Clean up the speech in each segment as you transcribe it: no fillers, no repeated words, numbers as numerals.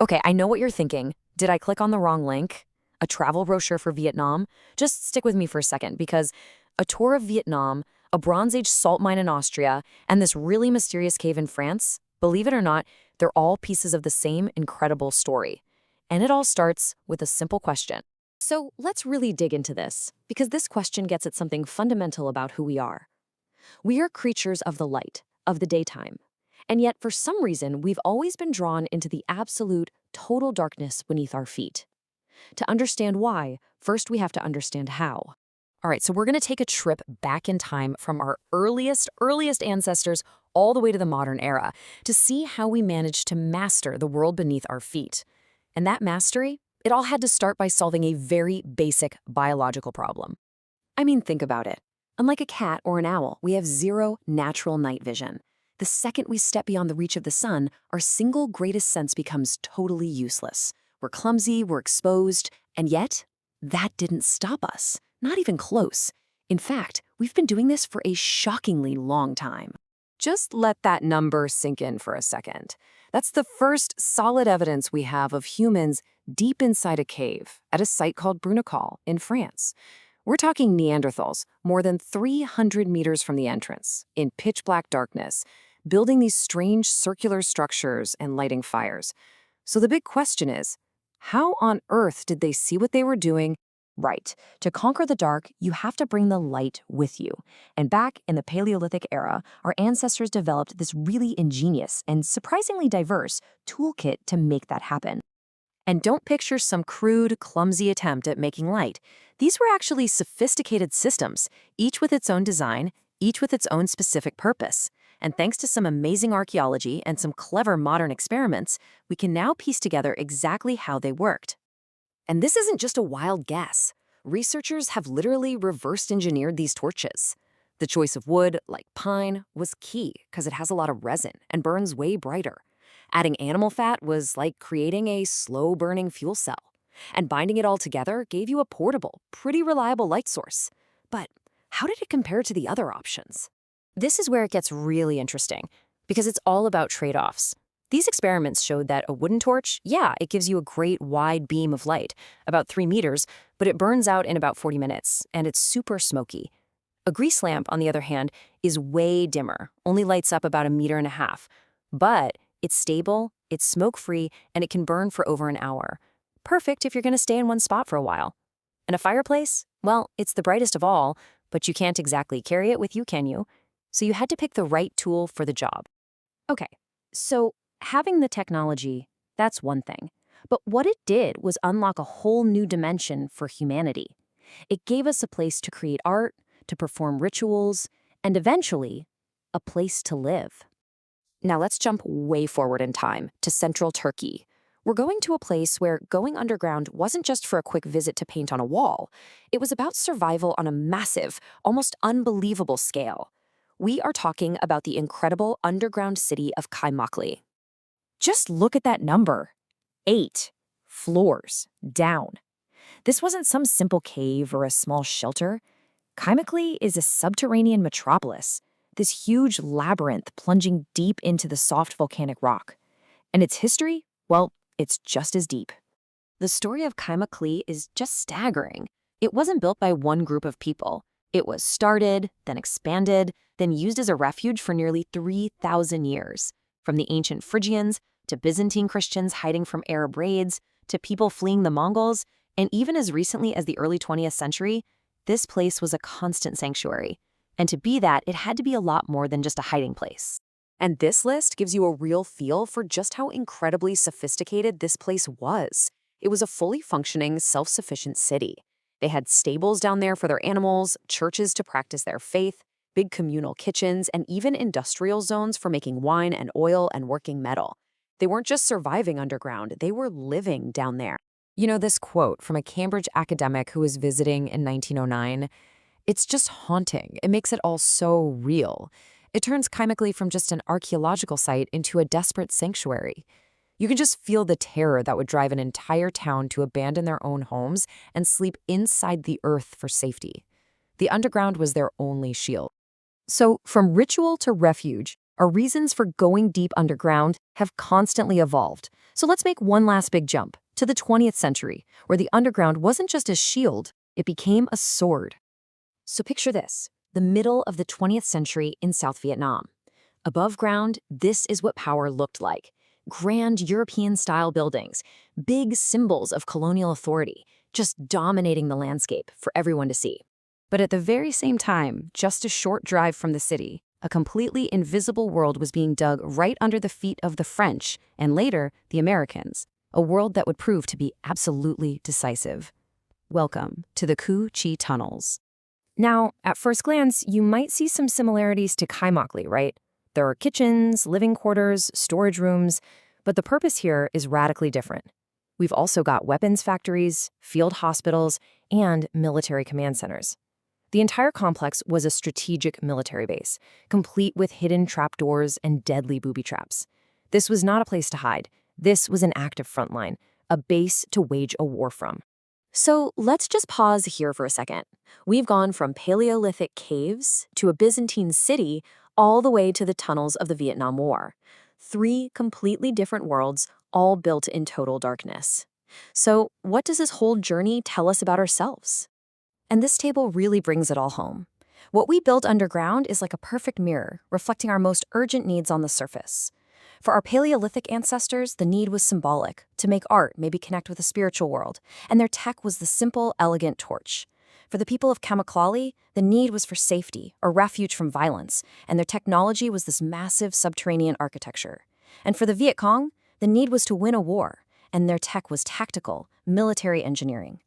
Okay, I know what you're thinking. Did I click on the wrong link? A travel brochure for Vietnam? Just stick with me for a second because a tour of Vietnam, a Bronze Age salt mine in Austria, and this really mysterious cave in France, believe it or not, they're all pieces of the same incredible story. And it all starts with a simple question. So let's really dig into this, because this question gets at something fundamental about who we are. We are creatures of the light, of the daytime. And yet, for some reason, we've always been drawn into the absolute, total darkness beneath our feet. To understand why, first we have to understand how. All right, so we're going to take a trip back in time from our earliest ancestors all the way to the modern era to see how we managed to master the world beneath our feet. And that mastery, it all had to start by solving a very basic biological problem. I mean, think about it. Unlike a cat or an owl, we have zero natural night vision. The second we step beyond the reach of the sun, our single greatest sense becomes totally useless. We're clumsy, we're exposed, and yet, that didn't stop us. Not even close. In fact, we've been doing this for a shockingly long time. Just let that number sink in for a second. That's the first solid evidence we have of humans deep inside a cave at a site called Brunical in France. We're talking Neanderthals, more than 300 meters from the entrance, in pitch-black darkness, building these strange circular structures and lighting fires. So the big question is, how on earth did they see what they were doing? Right, to conquer the dark, you have to bring the light with you. And back in the Paleolithic era, our ancestors developed this really ingenious and surprisingly diverse toolkit to make that happen. And don't picture some crude, clumsy attempt at making light. These were actually sophisticated systems, each with its own design, each with its own specific purpose. And thanks to some amazing archaeology and some clever modern experiments, we can now piece together exactly how they worked. And this isn't just a wild guess. Researchers have literally reversed engineered these torches. The choice of wood, like pine, was key because it has a lot of resin and burns way brighter. Adding animal fat was like creating a slow-burning fuel cell. And binding it all together gave you a portable, pretty reliable light source. But how did it compare to the other options? This is where it gets really interesting, because it's all about trade-offs. These experiments showed that a wooden torch, yeah, it gives you a great wide beam of light, about 3 meters, but it burns out in about 40 minutes, and it's super smoky. A grease lamp, on the other hand, is way dimmer, only lights up about 1.5 meters. But it's stable, it's smoke-free, and it can burn for over an hour. Perfect if you're going to stay in one spot for a while. And a fireplace? Well, it's the brightest of all, but you can't exactly carry it with you, can you? So you had to pick the right tool for the job. Okay, so having the technology, that's one thing. But what it did was unlock a whole new dimension for humanity. It gave us a place to create art, to perform rituals, and eventually, a place to live. Now let's jump way forward in time to central Turkey. We're going to a place where going underground wasn't just for a quick visit to paint on a wall. It was about survival on a massive, almost unbelievable scale. We are talking about the incredible underground city of Kaymakli. Just look at that number. 8 floors down. This wasn't some simple cave or a small shelter. Kaymakli is a subterranean metropolis, this huge labyrinth plunging deep into the soft volcanic rock. And its history, well, it's just as deep. The story of Kaymakli is just staggering. It wasn't built by one group of people. It was started, then expanded, then used as a refuge for nearly 3,000 years. From the ancient Phrygians to Byzantine Christians hiding from Arab raids, to people fleeing the Mongols, and even as recently as the early 20th century, this place was a constant sanctuary. And to be that, it had to be a lot more than just a hiding place. And this list gives you a real feel for just how incredibly sophisticated this place was. It was a fully functioning, self-sufficient city. They had stables down there for their animals, churches to practice their faith, big communal kitchens, and even industrial zones for making wine and oil and working metal. They weren't just surviving underground, they were living down there. You know, this quote from a Cambridge academic who was visiting in 1909, it's just haunting. It makes it all so real. It turns Kaymakli from just an archaeological site into a desperate sanctuary. You can just feel the terror that would drive an entire town to abandon their own homes and sleep inside the earth for safety. The underground was their only shield. So, from ritual to refuge, Our reasons for going deep underground have constantly evolved. So let's make one last big jump to the 20th century, where the underground wasn't just a shield, it became a sword. So picture this, the middle of the 20th century in South Vietnam. Above ground, this is what power looked like. Grand European-style buildings, big symbols of colonial authority, just dominating the landscape for everyone to see. But at the very same time, just a short drive from the city, a completely invisible world was being dug right under the feet of the French, and later, the Americans, a world that would prove to be absolutely decisive. Welcome to the Ho Chi tunnels. Now, at first glance, you might see some similarities to Khai Mak Li, right? There are kitchens, living quarters, storage rooms, but the purpose here is radically different. We've also got weapons factories, field hospitals, and military command centers. The entire complex was a strategic military base, complete with hidden trapdoors and deadly booby traps. This was not a place to hide. This was an active frontline, a base to wage a war from. So let's just pause here for a second. We've gone from Paleolithic caves to a Byzantine city all the way to the tunnels of the Vietnam War. 3 completely different worlds, all built in total darkness. So what does this whole journey tell us about ourselves? And this table really brings it all home. What we built underground is like a perfect mirror, reflecting our most urgent needs on the surface. For our Paleolithic ancestors, the need was symbolic, to make art, maybe connect with the spiritual world, and their tech was the simple, elegant torch. For the people of Kamaklali, the need was for safety, or refuge from violence, and their technology was this massive subterranean architecture. And for the Viet Cong, the need was to win a war, and their tech was tactical, military engineering.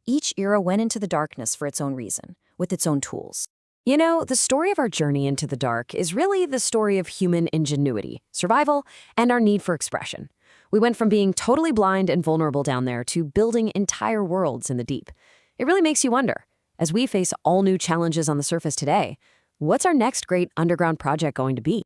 Each era went into the darkness for its own reason, with its own tools. You know, the story of our journey into the dark is really the story of human ingenuity, survival, and our need for expression. We went from being totally blind and vulnerable down there to building entire worlds in the deep. It really makes you wonder, as we face all new challenges on the surface today, what's our next great underground project going to be?